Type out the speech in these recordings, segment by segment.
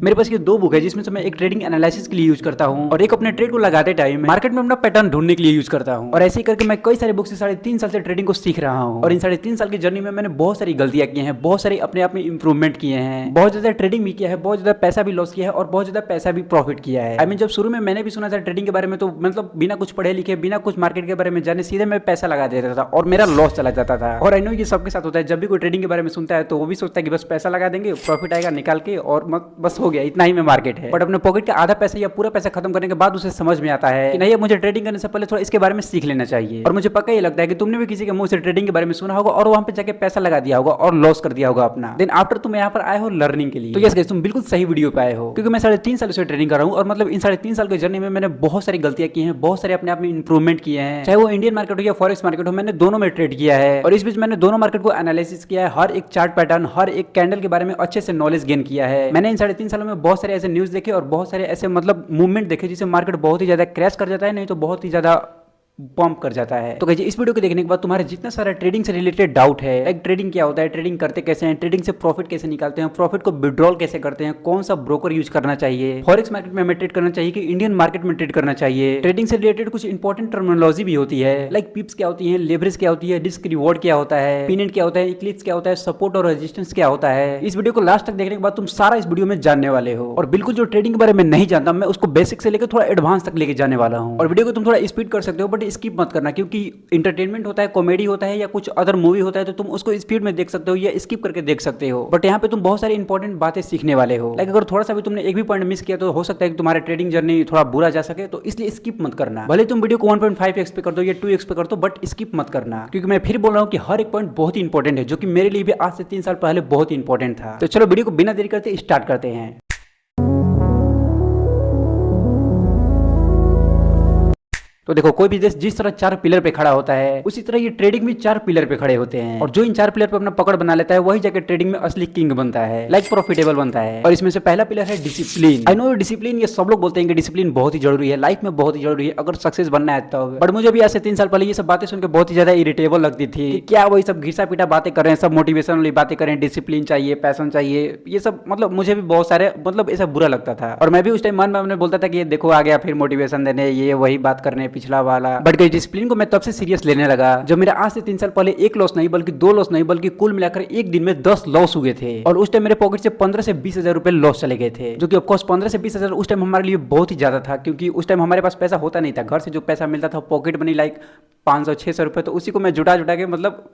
मेरे पास ये दो बुक है जिसमें से मैं एक ट्रेडिंग एनालिसिस के लिए यूज करता हूँ और एक अपने ट्रेड को लगाते टाइम मार्केट में अपना पैटर्न ढूंढने के लिए यूज करता हूँ। और ऐसे ही करके मैं कई सारे बुक से 3.5 साल से ट्रेडिंग को सीख रहा हूँ और इन 3.5 साल की जर्नी में मैंने बहुत सारी गलतियां की हैं, बहुत सारी अपने आप में इंप्रूवमेंट किए हैं, बहुत ज्यादा ट्रेडिंग भी किया है, बहुत ज्यादा पैसा भी लॉस किया है और बहुत ज्यादा पैसा भी प्रॉफिट किया है। आई मीन जब शुरू में मैंने भी सुना था ट्रेडिंग के बारे में तो मतलब बिना कुछ पढ़े लिखे, बिना कुछ मार्केट के बारे में जाने सीधे मैं पैसा लगा देता था और मेरा लॉस चला जाता था। और आई नो ये सबके साथ होता है, जब भी कोई ट्रेडिंग के बारे में सुनता है तो वो भी सोचता है कि बस पैसा लगा देंगे, प्रॉफिट आएगा निकाल के और बस हो गया, इतना ही में मार्केट है। बट अपने पॉकेट का आधा पैसा या पूरा पैसा खत्म करने के बाद उसे समझ में आता है कि नहीं, मुझे ट्रेडिंग करने से पहले थोड़ा इसके बारे में सीख लेना चाहिए। और मुझे पक्का ये लगता है कि तुमने भी किसी के मुंह से ट्रेडिंग के बारे में सुना होगा और वहां पे जाके पैसा लगा दिया होगा और लॉस कर दिया होगा अपना। देन आफ्टर तुम यहाँ पर आए हो लर्निंग के लिए, तो यस गाइस तुम बिल्कुल सही वीडियो पे आए हो, क्योंकि मैं 3.5 साल से ट्रेडिंग कर रहा हूँ और मतलब इन 3.5 साल की जर्नी में मैंने बहुत सारी गलतियां की हैं, बहुत सारे अपने आप में इंप्रूवमेंट किए हैं, चाहे वो इंडियन मार्केट हो या फॉरेक्स मार्केट हो, मैंने दोनों में ट्रेड किया है। और इस बीच मैंने दोनों मार्केट को एनालिसिस किया है, हर एक चार्ट पैटर्न, हर एक कैंडल के बारे में अच्छे से नॉलेज गेन किया है। मैंने इन 3.5 सालों में बहुत सारे ऐसे न्यूज देखे और बहुत सारे ऐसे मतलब मूवमेंट देखे जिससे मार्केट बहुत ही ज्यादा क्रैश कर जाता है, नहीं तो बहुत ही ज्यादा पंप कर जाता है। तो कहिए इस वीडियो को देखने के बाद तुम्हारे जितना सारा ट्रेडिंग से रिलेटेड डाउट है, लाइक ट्रेडिंग क्या होता है, ट्रेडिंग करते कैसे हैं, ट्रेडिंग से प्रॉफिट कैसे निकालते हैं, प्रॉफिट को विड्रॉल कैसे करते हैं, कौन सा ब्रोकर यूज करना चाहिए, फॉरेक्स मार्केट में हमें ट्रेड करना चाहिए कि इंडियन मार्केट में ट्रेड करना चाहिए, ट्रेडिंग से रिलेटेड कुछ इंपॉर्टेंट टर्मिनोलॉजी भी होती है, लाइक पिप्स क्या होती है, लेवरेज क्या होती है, रिस्क रिवॉर्ड क्या होता है, पिनियन क्या होता है, इक्लिप्स क्या होता है, सपोर्ट और रेजिस्टेंस क्या होता है। इस वीडियो को लास्ट तक देखने के बाद तुम सारा इस वीडियो में जानने वाले हो। और बिल्कुल जो ट्रेडिंग के बारे में नहीं जानता मैं उसको बेसिक से लेकर थोड़ा एडवांस तक लेके जाने वाला हूँ। और वीडियो को तुम थोड़ा स्पीड कर सकते हो बट स्किप मत करना, क्योंकि इंटरटेनमेंट होता है, कॉमेडी होता है या कुछ अदर मूवी होता है तो तुम उसको स्पीड में देख सकते हो या स्किप करके देख सकते हो। बट यहाँ पे तुम बहुत सारी इंपॉर्टेंट बातें सीखने वाले हो। लाइक अगर थोड़ा सा भी तुमने एक भी पॉइंट मिस किया तो हो सकता है कि तुम्हारा ट्रेडिंग जर्नी थोड़ा बुरा जा सके, तो इसलिए स्किप मत करना। भले तुम वीडियो को 1.5x पे कर दो या 2x पे कर दो, बट स्किप मत करना, क्योंकि मैं फिर बोल रहा हूँ कि हर एक पॉइंट बहुत ही इंपॉर्टेंट है, जो कि मेरे लिए भी आज से 3 साल पहले बहुत ही इंपॉर्टेंट था। तो चलो वीडियो को बिना देरी करते स्टार्ट करते हैं। तो देखो कोई भी देश जिस तरह 4 पिलर पे खड़ा होता है उसी तरह ये ट्रेडिंग भी 4 पिलर पे खड़े होते हैं, और जो इन 4 पिलर पे अपना पकड़ बना लेता है वही जाकर ट्रेडिंग में असली किंग बनता है, लाइक प्रॉफिटेबल बनता है। और इसमें से पहला पिलर है डिसिप्लिन। आई नो डिसिप्लिन, ये सब लोग बोलते हैं कि डिसिप्लिन बहुत ही जरूरी है, लाइफ में बहुत ही जरूरी है अगर सक्सेस बनना है तो। बट मुझे भी आज से 3 साल पहले ये सब बातें सुनकर बहुत ही ज्यादा इरिटेबल लगती थी कि क्या वही सब घिसा पीटा बातें कर रहे हैं, सब मोटिवेशन वाली बातें कर रहे हैं, डिसिप्लिन चाहिए, पैशन चाहिए, ये सब मतलब मुझे भी बहुत सारे मतलब ऐसा बुरा लगता था। और मैं भी उस टाइम मन में अपने बोलता था कि ये देखो आ गया फिर मोटिवेशन देने, ये वही बात करने पिछला वाला। बट डिसिप्लिन को मैं तब से सीरियस लेने लगा जब मेरा आज से 3 साल पहले एक लॉस नहीं बल्कि 2 लॉस नहीं बल्कि कुल मिलाकर एक दिन में 10 लॉस हुए थे। और उस टाइम मेरे पॉकेट से 15 से 20 हजार रुपए लॉस चले गए थे, जो कि ऑफकोर्स 15 से 20 हजार उस टाइम हमारे लिए बहुत ही ज्यादा था, क्योंकि उस टाइम हमारे पास पैसा होता नहीं था। घर से जो पैसा मिलता था पॉकेट मनी लाइक 500-600 रुपए, तो उसी को मैं जुटा जुटा के मतलब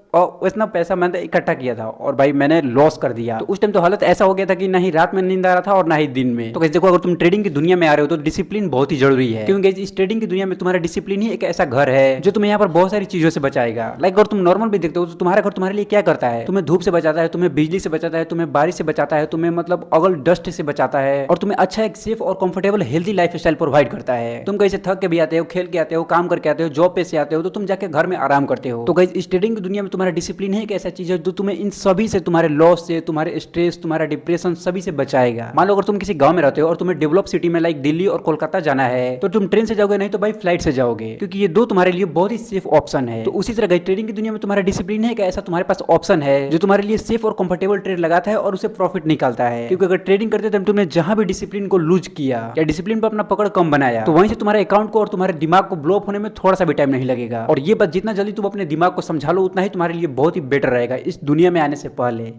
इतना पैसा मैंने इकट्ठा किया था और भाई मैंने लॉस कर दिया। तो उस टाइम तो हालत ऐसा हो गया था कि ना ही रात में नींद आ रहा था और ना ही दिन में। तो कैसे देखो अगर तुम ट्रेडिंग की दुनिया में आ रहे हो तो डिसिप्लिन बहुत ही जरूरी है, क्योंकि इस ट्रेडिंग की दुनिया में तुम्हारा डिसिप्लिन ही एक ऐसा घर है जो तुम्हें यहाँ पर बहुत सारी चीजों से बचाएगा। लाइक अगर तुम नॉर्मल भी देखते हो तो तुम्हारा घर तुम्हारे लिए क्या करता है, तुम्हें धूप से बचाता है, तुम्हें बिजली से बचाता है, तुम्हें बारिश से बचाता है, तुम्हें मतलब अगल डस्ट से बचाता है, और तुम्हें अच्छा एक सेफ और comfortable healthy life style provide करता है। तुम कहीं से थक के भी आते हो, खेल के आते हो, काम करके आते हो, जॉब पे से आते हो, तो तुम जाके घर में आराम करते हो। तो गाइस इस ट्रेडिंग की दुनिया में तुम्हारा डिसिप्लिन है एक ऐसा चीज है जो तुम्हें इन सभी से, तुम्हारे लॉस से, तुम्हारे स्ट्रेस, तुम्हारा डिप्रेशन सभी से बचाएगा। मान लो अगर तुम किसी गांव में रहते हो और तुम्हें डेवलप सिटी में लाइक दिल्ली और कोलकाता जाना है तो तुम ट्रेन से जाओगे, नहीं तो भाई फ्लाइट से जाओगे, क्योंकि ये दो तुम्हारे लिए बहुत ही सेफ ऑप्शन है। तो उसी तरह गाइस ट्रेडिंग की दुनिया में तुम्हारा डिसिप्लिन है एक ऐसा तुम्हारे पास ऑप्शन है जो तुम्हारे लिए सेफ और कंफर्टेबल ट्रेड लगाता है और उसे प्रॉफिट निकालता है। क्योंकि अगर ट्रेडिंग करते टाइम तुमने जहां भी डिसिप्लिन को लूज किया या डिसिप्लिन पर अपना पकड़ कम बनाया तो वहीं से तुम्हारे अकाउंट को और तुम्हारे दिमाग को ब्लो अप होने में थोड़ा सा भी टाइम नहीं लगेगा। और ये बात जितना जल्दी तुम अपने दिमाग को समझा लो उतना ही तुम्हारे लिए बहुत ही बेटर रहेगा इस दुनिया में आने से पहले।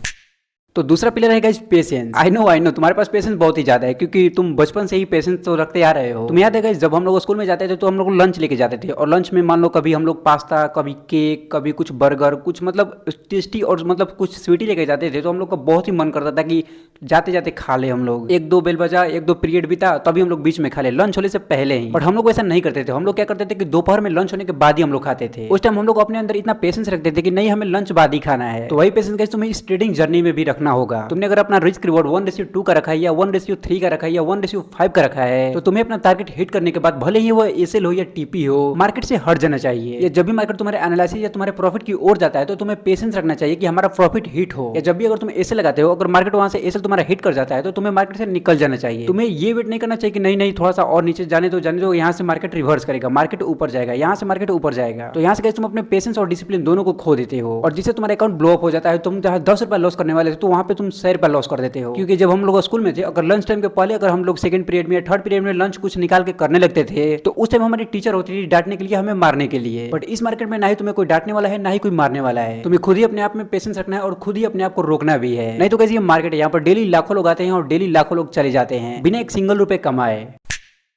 तो दूसरा पिलर है गाइस पेशेंस। आई नो तुम्हारे पास पेशेंस बहुत ही ज्यादा है, क्योंकि तुम बचपन से ही पेशेंस तो रखते आ रहे हो। तुम याद है गाइस जब हम लोग स्कूल में जाते थे तो हम लोग लंच लेके जाते थे, और लंच में मान लो कभी हम लोग पास्ता, कभी केक, कभी कुछ बर्गर, कुछ मतलब टेस्टी और मतलब कुछ स्वीटी लेके जाते थे, तो हम लोग का बहुत ही मन करता था कि जाते जाते खा ले हम लोग। 1-2 बेल बजा, 1-2 पीरियड बीता तभी हम लोग बीच में खा ले, लंच होने से पहले ही। बट हम लोग ऐसा नहीं करते थे, हम लोग क्या करते थे कि दोपहर में लंच होने के बाद ही हम लोग खाते थे। उस टाइम हम लोग अपने अंदर इतना पेशेंस रखते थे कि नहीं हमें लंच बाद ही खाना है। तो वही पेशेंस गाइस तुम्हें इस ट्रेडिंग जर्नी में भी रखना होगा। तुमने अगर अपना रिस्क रिवॉर्ड 1:2 का रखा है या 1:3 का रखा है या 1:5 का रखा है, तो तुम्हें अपना टारगेट हिट करने के बाद भले ही वो एसएल हो या टीपी हो, मार्केट से हट जाना चाहिए। या जब भी मार्केट तुम्हारे एनालिसिस या तुम्हारे प्रॉफिट की ओर जाता है तो तुम्हें पेशेंस रखना चाहिए कि हमारा प्रॉफिट हिट हो। या जब भी अगर तुम एसएल लगाते हो, अगर मार्केट वहां से एसएल तुम्हारा हिट कर जाता है तो तुम्हें मार्केट से निकल जाना चाहिए। तुम्हें ये वेट नहीं करना चाहिए कि नहीं थोड़ा सा और नीचे जाने दो, यहाँ से मार्केट रिवर्स करेगा, मार्केट ऊपर जाएगा, यहाँ से मार्केट ऊपर जाएगा। तो यहाँ से तुम अपने पेशेंस और डिसिप्लिन दोनों को खो देते हो, और जिससे तुम्हारा अकाउंट ब्लो अप हो जाता है। तुम जहाँ 10 रुपए लॉस करने वाले थे तो वहाँ पे तुम 100 रुपया लॉस कर देते हो। क्योंकि जब हम लोग स्कूल में थे, अगर लंच टाइम के पहले अगर हम लोग सेकंड पीरियड में या थर्ड पीरियड में लंच कुछ निकाल के करने लगते थे, तो उस टाइम हमारी टीचर होती थी डांटने के लिए, हमें मारने के लिए। बट इस मार्केट में ना ही तुम्हें कोई डांटने वाला है, ना ही कोई मारने वाला है। तुम्हें खुद ही अपने आप में पेशेंस रखना है और खुद ही अपने आप को रोकना भी है। नहीं तो कैसे ये मार्केट है, यहाँ पर डेली लाखों लोग आते हैं और डेली लाखों लोग चले जाते हैं बिना एक सिंगल रुपए कमाए।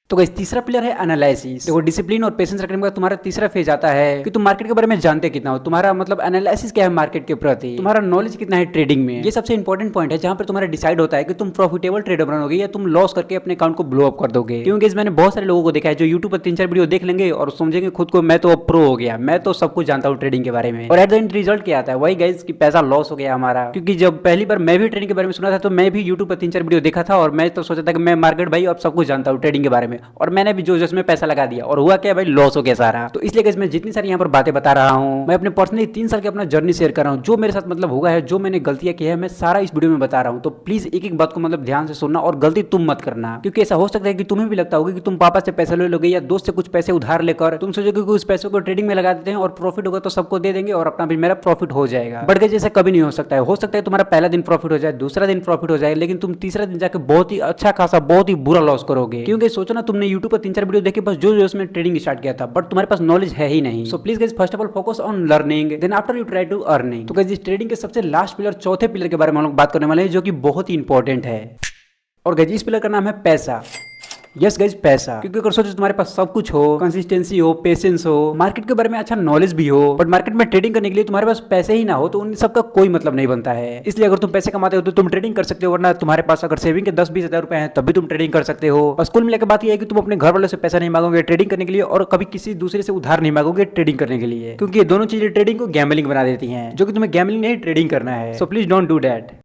तो गाइस तीसरा पिलर है एनालिसिस। देखो डिसिप्लिन और पेशेंस रखने का तुम्हारा तीसरा फेज आता है कि तुम मार्केट के बारे में जानते कितना हो, तुम्हारा मतलब एनालिसिस क्या है मार्केट के प्रति, तुम्हारा नॉलेज कितना है ट्रेडिंग में। ये सबसे इंपॉर्टेंट पॉइंट है जहां पर तुम्हारा डिसाइड होता है कि तुम प्रॉफिटेबल ट्रेडर बनोगे या तुम लॉस करके अपने अकाउंट को ब्लो अप कर दोगे। क्योंकि मैंने बहुत सारे लोगों को देखा है जो यूट्यूब पर 3-4 वीडियो देख लेंगे और समझेंगे खुद को मैं तो अब प्रो हो गया, मैं तो सब कुछ जानता हूँ ट्रेडिंग के बारे में, और एट द एंड रिजल्ट क्या आता है वही गाइस कि पैसा लॉस हो गया हमारा। क्योंकि जब पहली बार मैं भी ट्रेडिंग के बारे में सुना था तो मैं भी यूट्यूब पर 3-4 वीडियो देखा था और मैं तो सोचा था कि मैं मार्केट भाई अब सब कुछ जानता हूँ ट्रेडिंग के बारे में, और मैंने भी जो जिसमें पैसा लगा दिया और हुआ क्या भाई, लॉस हो गया सारा। तो इसलिए गाइस मैं जितनी सारी यहाँ पर बातें बता रहा हूँ, मैं अपने पर्सनली 3 साल की अपना जर्नी शेयर कर रहा हूँ, जो मेरे साथ मतलब हुआ है, जो मैंने गलतियां की है, मैं सारा इस वीडियो में बता रहा हूँ। तो प्लीज एक एक बात को मतलब ध्यान से सुनना और गलती तुम मत करना। क्योंकि ऐसा हो सकता है कि तुम्हें भी लगता होगा कि तुम पापा से पैसे ले लोगे या दोस्त से कुछ पैसे उधार लेकर तुम सोचोगे कि उस पैसे को ट्रेडिंग में लगा देते हैं और प्रॉफिट होगा तो सबको दे देंगे और अपना भी मेरा प्रॉफिट हो जाएगा। बट गाइस ऐसा कभी नहीं हो सकता है। हो सकता है तुम्हारा पहला दिन प्रॉफिट हो जाए, दूसरा दिन प्रॉफिट हो जाए, लेकिन तुम तीसरा दिन जाकर बहुत ही अच्छा खासा बहुत ही बुरा लॉस करोगे। क्योंकि सोचो ना, तुमने यूट्यूब पर 3-4 वीडियो देखे बस जो उसमें ट्रेडिंग स्टार्ट किया था, बट तुम्हारे पास नॉलेज है ही नहीं। So please guys first of all focus on learning, then after you try to earning. तो गाइस इस ट्रेडिंग के सबसे लास्ट पिलर, चौथे पिलर के बारे में हम लोग बात करने वाले हैं, जो कि बहुत ही इंपॉर्टेंट है। और गाइस इस पिलर का नाम है पैसा। यस गाइस पैसा। क्योंकि अगर सोचो तुम्हारे पास सब कुछ हो, कंसिस्टेंसी हो, पेशेंस हो, मार्केट के बारे में अच्छा नॉलेज भी हो, बट मार्केट में ट्रेडिंग करने के लिए तुम्हारे पास पैसे ही ना हो, तो उन सबका कोई मतलब नहीं बनता है। इसलिए अगर तुम पैसे कमाते हो तो तुम ट्रेडिंग कर सकते हो, वरना तुम्हारे पास अगर सेविंग के 10-20 हजार रुपए हैं तब भी तुम ट्रेडिंग कर सकते हो। और कुल मिलाकर बात यह है कि तुम अपने घर वालों से पैसा नहीं मांगोगे ट्रेडिंग करने के लिए, और कभी किसी दूसरे से उधार नहीं मांगोगे ट्रेडिंग करने के लिए, क्योंकि ये दोनों चीजें ट्रेडिंग को गैम्बलिंग बना देती हैं, जो कि तुम्हें गैम्बलिंग नहीं ट्रेडिंग करना है। So please don't do that.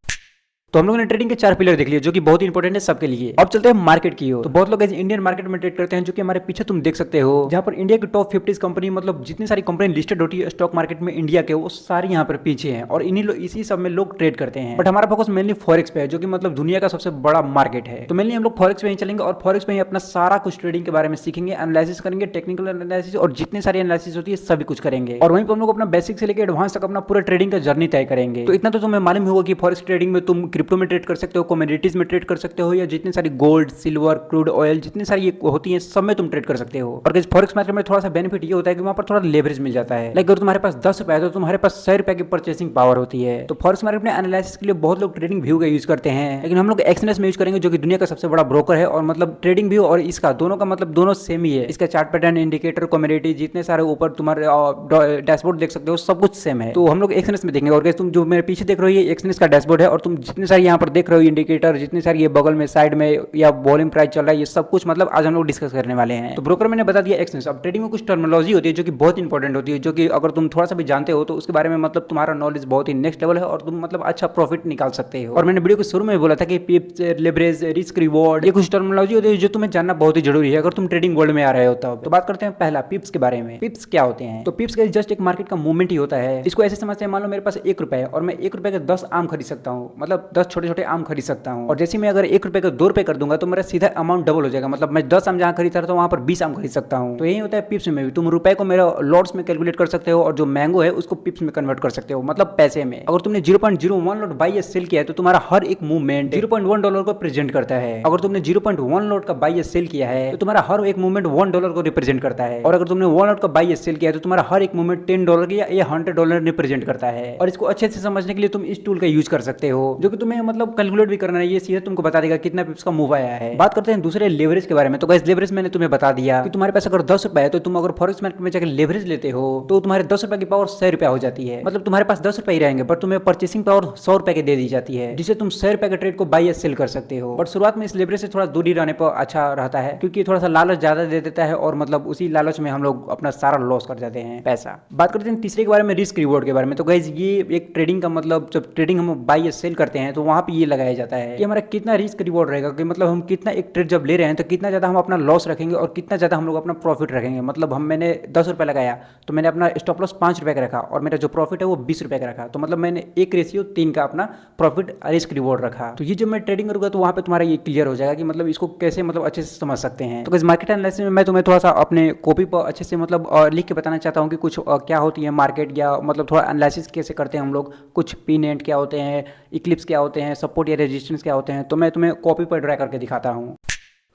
तो हम लोगों ने ट्रेडिंग के 4 पिलर देख लिए जो कि बहुत ही इंपॉर्टेंट है सबके लिए। अब चलते हैं मार्केट की ओर। तो बहुत लोग इंडियन मार्केट में ट्रेड करते हैं, जो कि हमारे पीछे तुम देख सकते हो, जहां पर इंडिया की टॉप 50 कंपनी, मतलब जितनी सारी कंपनी लिस्टेड होती है स्टॉक मार्केट में इंडिया के, वो सारी यहाँ पर पीछे हैं और इसी सब में लोग ट्रेड करते हैं। बट हमारा फोकस मेनली फॉरेक्स पे है, जो कि मतलब दुनिया का सबसे बड़ा मार्केट है। तो मेनली हम लोग फॉरेक्स पे ही चलेंगे और फॉरेक्स पे ही अपना सारा कुछ ट्रेडिंग के बारे में सीखेंगे, एनालिसिस करेंगे, टेक्निकल एनालिसिस और जितनी सारी एनालिसिस होती है सभी कुछ करेंगे। और वहीं पर हम लोग अपना बेसिक से लेकर एडवांस तक अपना पूरा ट्रेडिंग का जर्नी तय करेंगे। तो इतना तो तुम्हें मालूम होगा कि फॉरेक्स ट्रेडिंग में तुम क्रिप्टो में ट्रेड कर सकते हो, कमोडिटीज में ट्रेड कर सकते हो, या जितनी सारी गोल्ड, सिल्वर, क्रूड ऑयल, जितनी सारी ये होती हैं सब में तुम ट्रेड कर सकते हो। और गाइस फॉरेक्स मार्केट में थोड़ा सा बेनिफिट ये होता है कि वहां पर थोड़ा लेवरेज मिल जाता है। लाइक अगर तुम्हारे पास 10 रुपए है तो तुम्हारे पास 100 रुपए की परचेसिंग पावर होती है। तो फॉरेक्स मार्केट में एनालिसिस के लिए बहुत लोग ट्रेडिंग व्यू का यूज करते हैं, लेकिन हम लोग एक्सनेस में यूज करेंगे, जो कि दुनिया का सबसे बड़ा ब्रोकर है। और मतलब ट्रेडिंग व्यू और इसका दोनों का मतलब दोनों सेम ही है। इसका चार्ट पैटर्न, इंडिकेटर, कम्युनिटी, जितने सारे ऊपर तुम्हारे डैशबोर्ड देख सकते हो, सब कुछ सेम है। तो हम लोग एक्सनेस में देखेंगे। और गाइस तुम जो मेरे पीछे देख रहे हो ये एक्सनेस का डैशबोर्ड है, और तुम जितने सारे यहाँ पर देख रहे हो इंडिकेटर, जितने सारी ये बगल में साइड में या वॉल्यूम प्राइस चल रहा है, ये सब कुछ मतलब आज हम लोग डिस्कस करने वाले हैं। तो ब्रोकर मैंने बता दिया एक्सनेस। अब ट्रेडिंग में कुछ टर्मिनोलॉजी होती है जो कि बहुत इंपॉर्टेंट होती है, जो कि अगर तुम थोड़ा सा भी जानते हो तो उसके बारे में मतलब तुम्हारा नॉलेज बहुत ही नेक्स्ट लेवल है और तुम मतलब अच्छा प्रॉफिट निकाल सकते हो। और मैंने वीडियो के शुरू में बोला था कि पिप्स, लेवरेज, रिस्क, रिवॉर्ड, ये कुछ टर्मिनोलॉजी होती है जो तुम्हें जानना बहुत ही जरूरी है अगर तुम ट्रेडिंग वर्ल्ड में आ रहे हो तब। तो बात करते हैं पहला पिप्स के बारे में। पिप्स क्या होते हैं? तो पिप्स का जस्ट एक मार्केट का मूवमेंट ही होता है। इसको ऐसे समझते हैं, मान लो मेरे पास 1 रुपए है और मैं 1 रुपए के 10 आम खरीद सकता हूँ, मतलब 10 छोटे छोटे आम खरीद सकता हूँ। और जैसे मैं अगर 1 रुपए का 2 रुपए कर दूंगा तो मेरा सीधा अमाउंट डबल हो जाएगा, मतलब मैं 10 आम जहां खरीद रहा था वहां पर 20 आम खरीद सकता हूं। तो यही होता है पिप्स में भी। तुम रुपए को मेरा लॉट्स में कैलकुलेट कर सकते हो और जो मैंगो है उसको पिप्स में कन्वर्ट कर सकते हो, मतलब पैसे में। अगर तुमने 0.01 लॉट बाई या सेल किया है तो तुम्हारा हर एक मूवमेंट $0.1 को रिप्रेजेंट करता है। अगर तुमने 0.1 लॉट का बाई या सेल किया है तो तुम्हारा हर एक मूवमेंट $1 को रिप्रेजेंट करता है। और अगर तुमने 1 लॉट का बाई या सेल किया है तो तुम्हारा हर एक मूवमेंट $10 या $100 रिप्रेजेंट करता है। और इसको अच्छे से समझने के लिए तुम इस टूल का यूज कर सकते हो, जो कि तुम्हें मतलब कैलकुलेट भी करना है, ये सीधे तुमको बता देगा कितना पिप्स का मूव आया है। बात करते हैं दूसरे लेवरेज के बारे में। तो गाइस लेवरेज मैंने तुम्हें बता दिया कि तुम्हारे पास अगर 10 रुपए है तो तुम अगर फॉरेक्स मार्केट में जाकर लेवरेज लेते हो तो तुम्हारे 10 रुपए की पावर 100 रुपया हो जाती है। मतलब तुम्हारे पास 10 रुपए ही रहेंगे बट तुम्हें परचेसिंग पावर 100 रुपए की दे दी जाती है, जिससे तुम 100 रुपए के ट्रेड को बाई या सेल कर सकते हो। बट शुरुआत में इस लेवरेज से थोड़ा दूरी रहने पर अच्छा रहता है, क्योंकि थोड़ा सा लालच ज्यादा दे देता है और मतलब उसी लालच में हम लोग अपना सारा लॉस कर जाते हैं पैसा। बात करते हैं तीसरे के बारे में, रिस्क रिवॉर्ड के बारे में। तो गाइस ये एक ट्रेडिंग का मतलब, जब ट्रेडिंग हम बाई या सेल करते हैं तो वहां पे ये लगाया जाता है कि हमारा कितना रिस्क रिवॉर्ड रहेगा, कि मतलब हम कितना एक ट्रेड जब ले रहे हैं तो कितना ज्यादा हम अपना लॉस रखेंगे और कितना ज्यादा हम लोग अपना प्रॉफिट रखेंगे। मतलब मैंने 10 रुपए लगाया तो मैंने अपना स्टॉप लॉस 5 रुपए का रखा और मेरा जो प्रॉफिट है वो 20 रुपए का रखा, तो मतलब मैंने 1:3 का अपना प्रॉफिट रिस्क रिवॉर्ड रखा। तो ये जब मैं ट्रेडिंग करूंगा तो वहां पे तुम्हारा ये क्लियर हो जाएगा कि मतलब इसको कैसे मतलब अच्छे से समझ सकते हैं। तो मार्केट एनालिसिस में मैं तुम्हें थोड़ा सा अपने कॉपी पर अच्छे से मतलब लिख के बताना चाहता हूँ कि कुछ क्या होती है मार्केट, या मतलब थोड़ा एनालिसिस कैसे करते हैं हम लोग, कुछ पिन एंड क्या होते हैं, इक्लिप्स क्या होते हैं, सपोर्ट या रेजिस्टेंस क्या होते हैं, तो मैं तुम्हें कॉपी पर ड्रा करके दिखाता हूँ।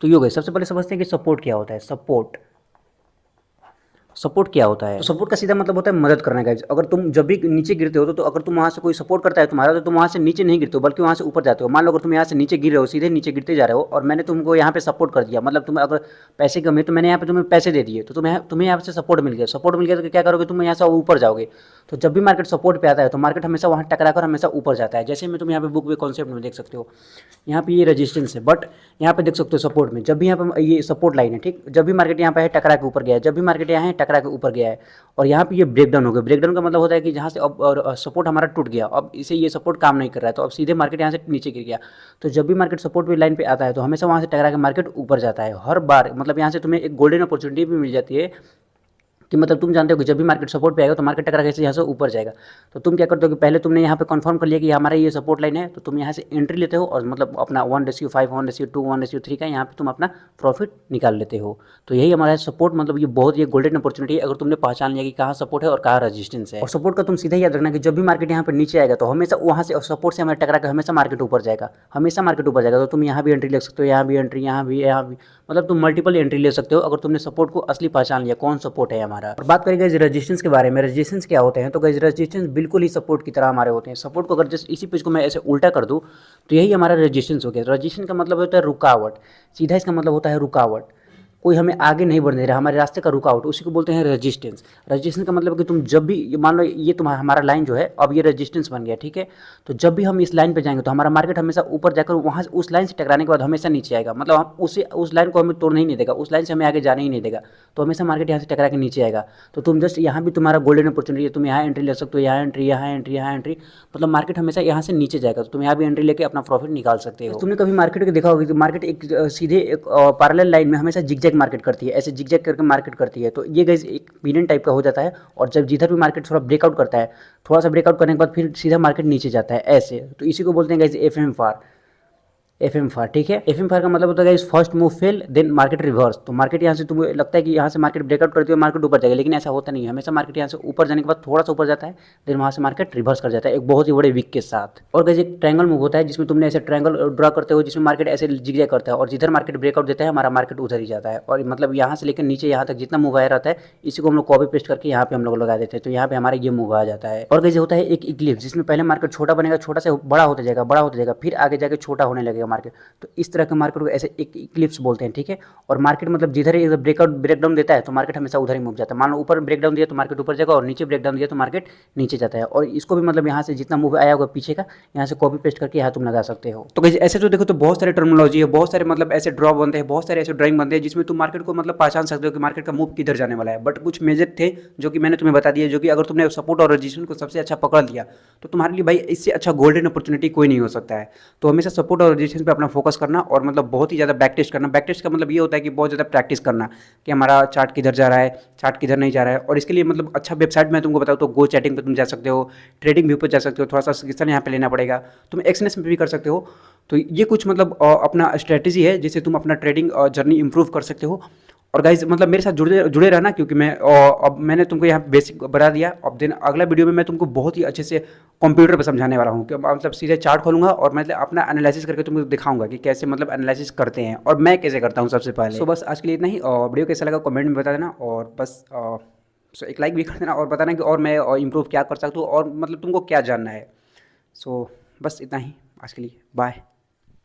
तो ये हो गए, सबसे पहले समझते हैं कि सपोर्ट क्या होता है। सपोर्ट क्या होता है? तो सपोर्ट का सीधा मतलब होता है मदद करने का। अगर तुम जब भी नीचे गिरते हो तो अगर तुम वहाँ से कोई सपोर्ट करता है तुम्हारा, तो तुम वहाँ से नीचे नहीं गिरते हो बल्कि वहाँ से ऊपर जाते हो। मान लो अगर तुम यहाँ से नीचे गिर रहे हो, सीधे नीचे गिरते जा रहे हो, और मैंने तुमको यहाँ पे सपोर्ट कर दिया, मतलब तुम्हें अगर पैसे कमी है तो मैंने यहाँ पे तुम्हें पैसे दे दिए, तो तुम्हें यहाँ से सपोर्ट मिल गया। सपोर्ट मिल गया तो क्या करोगे, तुम यहाँ से ऊपर जाओगे। तो जब भी मार्केट सपोर्ट पे आता है तो मार्केट हमेशा वहाँ टकरा कर हमेशा ऊपर जाता है। जैसे मैं तुम यहाँ पे बुक वे कॉन्सेप्ट में देख सकते हो, यहाँ पे ये रेजिस्टेंस है, बट यहाँ पे देख सकते हो सपोर्ट में, जब भी यहाँ पे ये सपोर्ट लाइन है, ठीक, जब भी मार्केट यहाँ पे है टकरा के ऊपर गया है, जब भी मार्केट यहाँ है टकरा के ऊपर गया है, और यहाँ पे ये ब्रेकडाउन हो गया। ब्रेकडाउन का मतलब होता है कि जहाँ से अब और सपोर्ट हमारा टूट गया, अब इसे ये सपोर्ट काम नहीं कर रहा है, तो अब सीधे मार्केट यहाँ से नीचे गिर गया। तो जब भी मार्केट सपोर्ट पे लाइन पे आता है तो हमेशा वहाँ से टकरा के मार्केट ऊपर जाता है हर बार। मतलब यहाँ से तुम्हें एक गोल्डन अपॉर्चुनिटी भी मिल जाती है कि मतलब तुम जानते हो कि जब भी मार्केट सपोर्ट पे आएगा तो मार्केट टकरा के यहाँ से ऊपर जाएगा। तो तुम क्या करते हो कि पहले तुमने यहाँ पे कंफर्म कर लिया कि हमारा ये सपोर्ट लाइन है, तो तुम यहाँ से एंट्री लेते हो और मतलब अपना 1:5, 1:2, 1:3 का यहाँ पे तुम अपना प्रॉफिट निकाल लेते हो। तो यही हमारा सपोर्ट, मतलब ये बहुत ये गोल्डन अपॉर्चुनिटी है अगर तुमने पहचान लिया कि कहाँ सपोर्ट है और कहाँ रेजिस्टेंस है। और सपोर्ट का तुम सीधा याद रखना कि जब भी मार्केट यहाँ पर नीचे आएगा तो हमेशा वहाँ से सपोर्ट से हमें टकरा के हमेशा मार्केट ऊपर जाएगा, हमेशा मार्केट ऊपर जाएगा। तो तुम यहाँ भी एंट्री ले सकते हो, यहाँ भी एंट्री, यहाँ भी, मतलब तुम मल्टीपल एंट्री ले सकते हो अगर तुमने सपोर्ट को असली पहचान लिया कौन सपोर्ट है हमारा। और बात करेंगे रेजिस्टेंस के बारे में, रेजिस्टेंस क्या होते हैं, तो गाइस रेजिस्टेंस बिल्कुल ही सपोर्ट की तरह हमारे होते हैं। सपोर्ट को अगर जस्ट इसी पेज को मैं ऐसे उल्टा कर दूं तो यही हमारा रेजिस्टेंस हो गया। रेजिस्टेंस का मतलब होता है रुकावट, सीधा इसका मतलब होता है रुकावट, कोई हमें आगे नहीं बढ़ने दे रहा, हमारे रास्ते का रुकावट, उसी को बोलते हैं रेजिस्टेंस। रेजिस्टेंस का मतलब कि तुम जब भी मान लो ये तुम्हारा हमारा लाइन जो है अब ये रेजिस्टेंस बन गया, ठीक है, तो जब भी हम इस लाइन पे जाएंगे तो हमारा मार्केट हमेशा ऊपर जाकर वहाँ उस लाइन से टकराने के बाद हमेशा नीचे आएगा। मतलब हम उस लाइन को हमें तोड़ने ही नहीं देगा, उस लाइन से हमें आगे जाने ही नहीं देगा, तो हमेशा मार्केट यहाँ से टकरा के नीचे आएगा। तो तुम जस्ट यहाँ भी तुम्हारा गोल्डन अपॉर्चुनिटी है, तुम यहाँ एंट्री ले सकते हो, यहाँ एंट्री, यहाँ एंट्री, यहाँ एंट्री, मतलब मार्केट हमेशा यहाँ से नीचे जाएगा, तो तुम यहाँ भी एंट्री लेके अपना प्रॉफिट निकाल सकते हो। तुमने कभी मार्केट को देखा होगा कि मार्केट एक सीधे एक पैरेलल लाइन में हमेशा जिगजैग मार्केट करती है, ऐसे जिगजैग करके मार्केट करती है। तो ये गाइस एक पीनियन टाइप का हो जाता है, और जब जिधर भी मार्केट थोड़ा ब्रेकआउट करता है, थोड़ा सा ब्रेकआउट करने के बाद फिर सीधा मार्केट नीचे जाता है ऐसे, तो इसी को बोलते हैं गाइस एफएमआर, ठीक है। एफएमआर का मतलब होता है first move fail then market reverse. तो मार्केट यहाँ से तुम्हें लगता है कि यहाँ से मार्केट ब्रेकआउट करती है मार्केट ऊपर जाएगा, लेकिन ऐसा होता नहीं है। हमेशा मार्केट यहाँ से ऊपर जाने के बाद थोड़ा सा ऊपर जाता है, देन वहाँ से मार्केट रिवर्स कर जाता है एक बहुत ही बड़े वीक के साथ। और गाइस एक ट्रायंगल मूव होता है जिसमें तुमने ऐसे ट्रायंगल ड्रा करते हो, जिसमें मार्केट ऐसे जिगजैग करता है, और जिधर मार्केट ब्रेकआउट देता है हमारा मार्केट उधर ही जाता है। और मतलब यहाँ से लेकर नीचे यहाँ तक जितना मूव आया रहता है, इसी को हम लोग कॉपी पेस्ट करके यहाँ पे हम लोग लगा देते हैं, तो यहाँ पे हमारा ये मूव आ जाता है। और गाइस होता है एक इक्लिप्स, जिसमें पहले मार्केट छोटा बनेगा, छोटा से बड़ा होता जाएगा, बड़ा होता जाएगा, फिर आगे जाके छोटा होने लगेगा मार्केट। तो इस तरह के मार्केट को ऐसे एक इक्लिप्स बोलते हैं, ठीक है। और मार्केट मतलब जिधर ही ब्रेकडाउन देता है तो मार्केट हमेशा उधर ही मूव जाता है। मान लो ऊपर ब्रेकडाउन दिया तो मार्केट ऊपर जाएगा, और नीचे ब्रेकडाउन दिया तो मार्केट नीचे जाता है। और इसको भी मतलब यहाँ से जितना मूव आया होगा पीछे का, यहाँ से कॉपी पेस्ट करके यहाँ तुम लगा सकते हो। तो गाइस ऐसे तो देखो तो बहुत सारे टर्मिनोलॉजी है, बहुत सारे मतलब ऐसे ड्रॉ बनते हैं, बहुत सारे ऐसे ड्राइंग बनते हैं जिसमें तुम मार्केट को मतलब पहचान सकते हो कि मार्केट का मूव किधर जाने वाला है। बट कुछ मेजर थे जो कि मैंने तुम्हें बता दिया, जो कि अगर तुमने सपोर्ट और रेजिस्टेंस को सबसे अच्छा पकड़ लिया तो तुम्हारे लिए भाई इससे अच्छा गोल्डन अपॉर्चुनिटी कोई नहीं हो सकता है। तो हमेशा सपोर्ट और रेजिस्टेंस पे अपना फोकस करना, और मतलब बहुत ही ज़्यादा बैक टेस्ट करना। बैक टेस्ट का मतलब ये होता है कि बहुत ज़्यादा प्रैक्टिस करना कि हमारा चार्ट किधर जा रहा है, चार्ट किधर नहीं जा रहा है। और इसके लिए मतलब अच्छा वेबसाइट मैं तुमको बताऊँ तो गो चैटिंग पे तुम जा सकते हो, ट्रेडिंग व्यू पे जा सकते हो, थोड़ा सा सब्सक्रिप्शन यहाँ पे लेना पड़ेगा, तुम एक्सनेस में भी कर सकते हो। तो ये कुछ मतलब अपना स्ट्रेटेजी है जिससे तुम अपना ट्रेडिंग जर्नी इंप्रूव कर सकते हो। और गाइज मतलब मेरे साथ जुड़े रहना, क्योंकि मैं अब मैंने तुमको यहाँ बेसिक बता दिया। अब दिन अगला वीडियो में मैं तुमको बहुत ही अच्छे से कंप्यूटर पर समझाने वाला हूँ कि मतलब सीधे चार्ट खोलूँगा और मतलब अपना एनालिसिस करके तुमको दिखाऊंगा कि कैसे मतलब एनालिसिस करते हैं और मैं कैसे करता हूँ सबसे पहले। सो बस आज के लिए इतना ही, और वीडियो कैसा लगा कमेंट में बता देना, और बस सो एक लाइक भी कर देना और बताना कि और मैं इम्प्रूव क्या कर सकता हूँ और मतलब तुमको क्या जानना है। सो बस इतना ही आज के लिए, बाय।